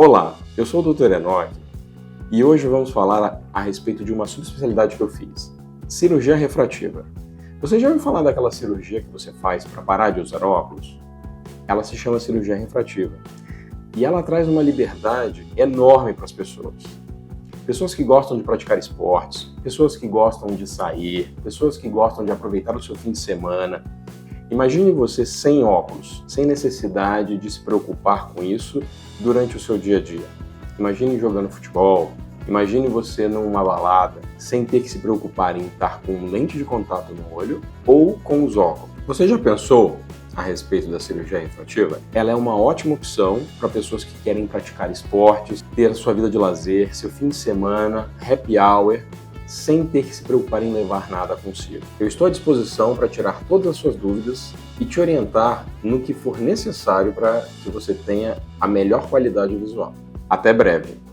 Olá, eu sou o Dr. Enoque e hoje vamos falar a respeito de uma subespecialidade que eu fiz, cirurgia refrativa. Você já ouviu falar daquela cirurgia que você faz para parar de usar óculos? Ela se chama cirurgia refrativa e ela traz uma liberdade enorme para as pessoas. Pessoas que gostam de praticar esportes, pessoas que gostam de sair, pessoas que gostam de aproveitar o seu fim de semana. Imagine você sem óculos, sem necessidade de se preocupar com isso durante o seu dia a dia. Imagine jogando futebol, imagine você numa balada, sem ter que se preocupar em estar com lente de contato no olho ou com os óculos. Você já pensou a respeito da cirurgia refrativa? Ela é uma ótima opção para pessoas que querem praticar esportes, ter sua vida de lazer, seu fim de semana, happy hour, sem ter que se preocupar em levar nada consigo. Eu estou à disposição para tirar todas as suas dúvidas e te orientar no que for necessário para que você tenha a melhor qualidade visual. Até breve!